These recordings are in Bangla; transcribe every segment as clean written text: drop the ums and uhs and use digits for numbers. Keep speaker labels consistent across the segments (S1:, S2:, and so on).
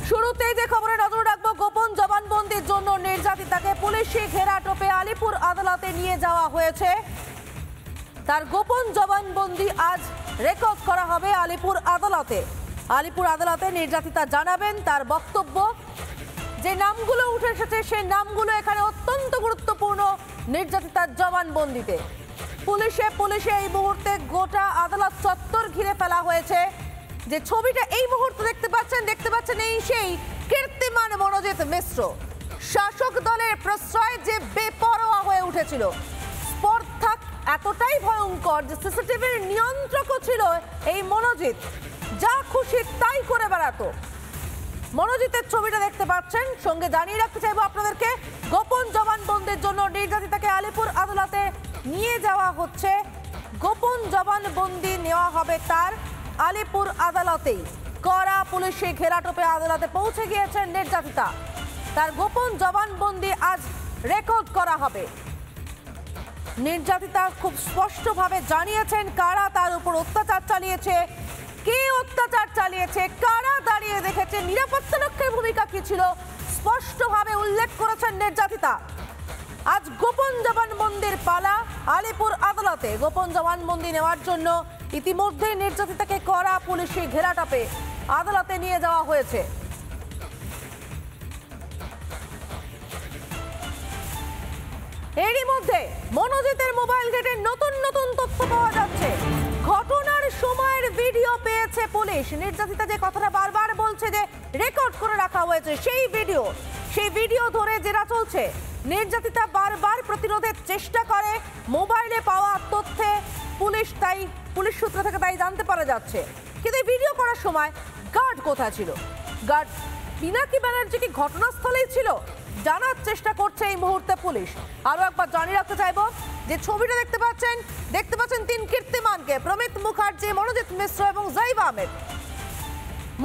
S1: শুরুতেই যে খবরে নজর রাখবো, গোপন জবানবন্দির জন্য নির্যাতিতাকে পুলিশি ঘেরাটোপে আলিপুর আদালতে নিয়ে যাওয়া হয়েছে। তার গোপন জবানবন্দি আজ রেকর্ড করা হবে আলিপুর আদালতে। আলিপুর আদালতে নির্যাতিতা জানাবেন তার বক্তব্য। যে নামগুলো উঠে এসেছে সেই নামগুলো এখানে অত্যন্ত গুরুত্বপূর্ণ নির্যাতিতার জবানবন্দিতে। পুলিশে এই মুহূর্তে গোটা আদালত চত্বর ঘিরে ফেলা হয়েছে। যে ছবিটা এই মুহূর্তে দেখতে পাচ্ছেন এই সেই কীর্তিমান মনোজিৎ মিশ্র। শাসক দলের প্রশ্রয় যে বেপরোয়া হয়ে উঠেছিল, স্পর্ধা এতটাই ভয়ঙ্কর যে সিসিটিভির নিয়ন্ত্রকও ছিল এই মনোজিৎ, যা খুশি তাই করে বেড়াতো। মনোজিতের ছবিটা দেখতে পাচ্ছেন। সঙ্গে জানিয়ে রাখতে চাইবো আপনাদেরকে, গোপন জবানবন্দির জন্য নির্যাতিতাকে আলিপুর আদালতে নিয়ে যাওয়া হচ্ছে। গোপন জবানবন্দি নেওয়া হবে তার আলিপুর আদালতেই। কড়া পুলিশি ঘেরাটোপে আদালতে পৌঁছে গিয়েছেন নির্যাতিতা। তার গোপন জবানবন্দি আজ রেকর্ড করা হবে। নির্যাতিতা খুব স্পষ্টভাবে জানিয়েছেন কারা তার উপর অত্যাচার চালিয়েছে, কে অত্যাচার চালিয়েছে, কারা দাঁড়িয়ে দেখেছে, নিরাপত্তারক্ষীর ভূমিকা কি ছিল, স্পষ্টভাবে উল্লেখ করেছেন নির্যাতিতা। আজ গোপন জবানবন্দির পালা আলিপুর আদালতে। গোপন জবানবন্দি নেওয়ার জন্য ইতিমধ্যে নির্যাতিতাকে কড়া পুলিশি ঘেরাটোপে আদালতে নিয়ে যাওয়া হয়েছে। এরই মধ্যে মনোজিতের মোবাইল ঘেটে নতুন তথ্য পাওয়া যাচ্ছে। ঘটনার সময়ের ভিডিও পেয়েছে পুলিশ। নির্যাতিতা যে কথাটা বারবার বলছে যে রেকর্ড করে রাখা হয়েছে, সেই ভিডিও ধরে জেরা চলছে। নির্যাতিতা বারবার প্রতিরোধের চেষ্টা করে। মোবাইলে পাওয়া তথ্যে পুলিশ সূত্র থেকে তাই জানতে পারা যাচ্ছে। কিন্তু এই ভিডিও করার সময় গার্ড কোথায় ছিল? গার্ড পিনাকি ব্যানার্জি কি ঘটনাস্থলেই ছিল? জানার চেষ্টা করছে এই মুহূর্তে পুলিশ। আরো একবার জানিয়ে রাখতে চাইবো, যে ছবিটা দেখতে পাচ্ছেন তিন কীর্তিমানকে, প্রমিত মুখার্জি, মনোজিৎ মিশ্র এবং জাইব আহমেদ।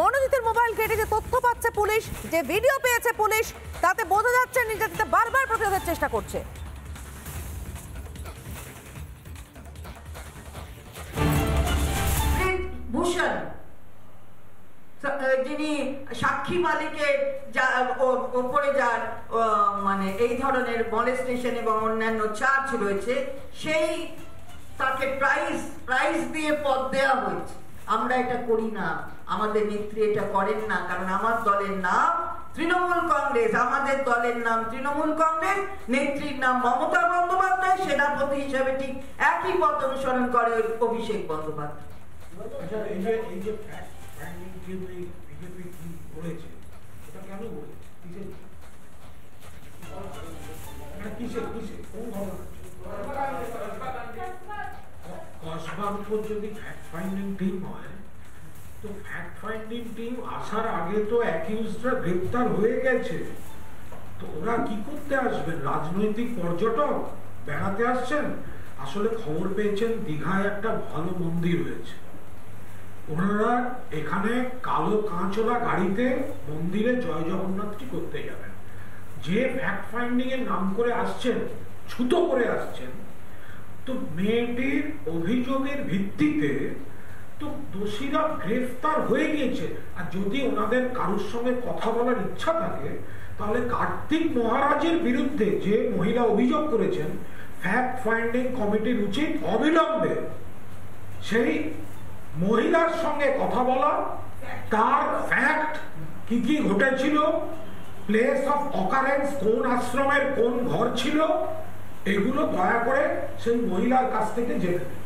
S1: মনোজিতের মোবাইল ঘেটে যে তথ্য পাচ্ছে পুলিশ, যে ভিডিও পেয়েছে পুলিশ, তাতে বোঝা যাচ্ছে নির্যাতিতা বারবার প্রতিরোধের চেষ্টা করছে।
S2: ভূষণ যিনি সাক্ষী মালিকের ওপরে যার মানে এই ধরনের মলেস্টেশন এবং অন্যান্য চার্জ রয়েছে, সেই তাকে প্রাইজ দিয়ে পদ দেওয়া হয়েছে। আমরা এটা করি না, আমাদের নেত্রী এটা করেন না, কারণ আমার দলের নাম তৃণমূল কংগ্রেস, আমাদের দলের নাম তৃণমূল কংগ্রেস, নেত্রীর নাম মমতা বন্দ্যোপাধ্যায়, সেনাপতি হিসেবে ঠিক একই পথ অনুসরণ করে অভিষেক বন্দ্যোপাধ্যায়।
S3: যদি ফ্যাক্ট ফাইন্ডিং টিম হয়, তো ফ্যাক্ট ফাইন্ডিং টিম আসার আগে তো অ্যাকিউজডরা গ্রেপ্তার হয়ে গেছে, তো ওরা কি করতে আসবেন? রাজনৈতিক পর্যটক বেড়াতে আসছেন? আসলে খবর পেয়েছেন দীঘায় একটা ভালো মন্দির হয়েছে, ওনারা এখানে কালো কাঁচওয়ালা গাড়িতে মন্দিরে জয় জগন্নাথটি করতে যাবেন। যে ফ্যাক্ট ফাইন্ডিং এর নাম করে আসছেন, ছুতো করে আসছেন, তো মেয়েটির অভিযোগের ভিত্তিতে তো দোষীরা গ্রেফতার হয়ে গিয়েছে। আর যদি ওনাদের কারোর সঙ্গে কথা বলার ইচ্ছা থাকে, তাহলে কার্তিক মহারাজের বিরুদ্ধে যে মহিলা অভিযোগ করেছেন, ফ্যাক্ট ফাইন্ডিং কমিটির উচিত অবিলম্বে সেই মহিলার সঙ্গে কথা বলা, তার ফ্যাক্ট কি ঘটেছিল, প্লেস অফ অকারেন্স কোন আশ্রমের কোন ঘর ছিল, এগুলো দয়া করে সেই মহিলার কাছ থেকে জেনে নেন।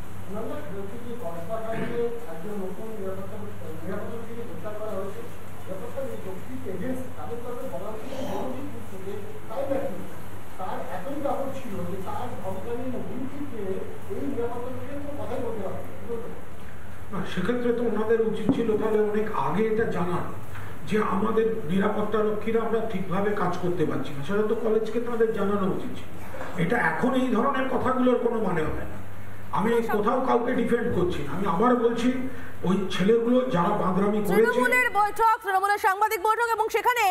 S3: সেক্ষেত্রে তো ওনাদের উচিত ছিল তাহলে অনেক আগে এটা জানানো, যে আমাদের নিরাপত্তা রক্ষীরা আমরা ঠিকভাবে কাজ করতে পারছি না, সেটা তো কলেজকে তাদের জানানো উচিত ছিল। এটা এখন এই ধরনের কথাগুলোর কোনো মানে হবে না। আমি কোথাও কাউকে ডিফেন্ড করছি না, আমি আবার বলছি ওই ছেলেগুলো যারা বাঁদরামি করেছে।
S1: তৃণমূলের বৈঠক, তৃণমূলের সাংবাদিক বৈঠক, এবং সেখানে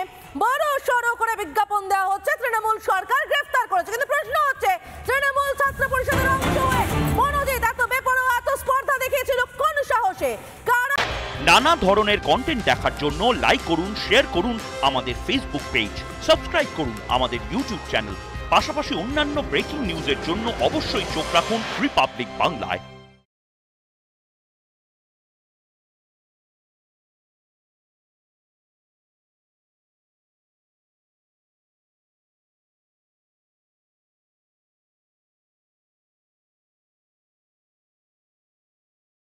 S1: বড় সড়ো করে বিজ্ঞাপন দেওয়া হচ্ছে তৃণমূল সরকার গ্রেফতার করেছে। কিন্তু প্রশ্ন হচ্ছে, তৃণমূল ছাত্র পরিষদের অংশ হয়ে মনোজিৎ এত বেপরোয়া, এত স্পর্ধা দেখিয়েছিল কোন সাহসে? কারা
S4: নানা ধরনের কন্টেন্ট দেখার জন্য লাইক করুন, শেয়ার করুন আমাদের ফেসবুক পেজ, সাবস্ক্রাইব করুন আমাদের ইউটিউব চ্যানেল। পাশাপাশি অন্যান্য ব্রেকিং নিউজের জন্য অবশ্যই চোখ রাখুন রিপাবলিক বাংলায়।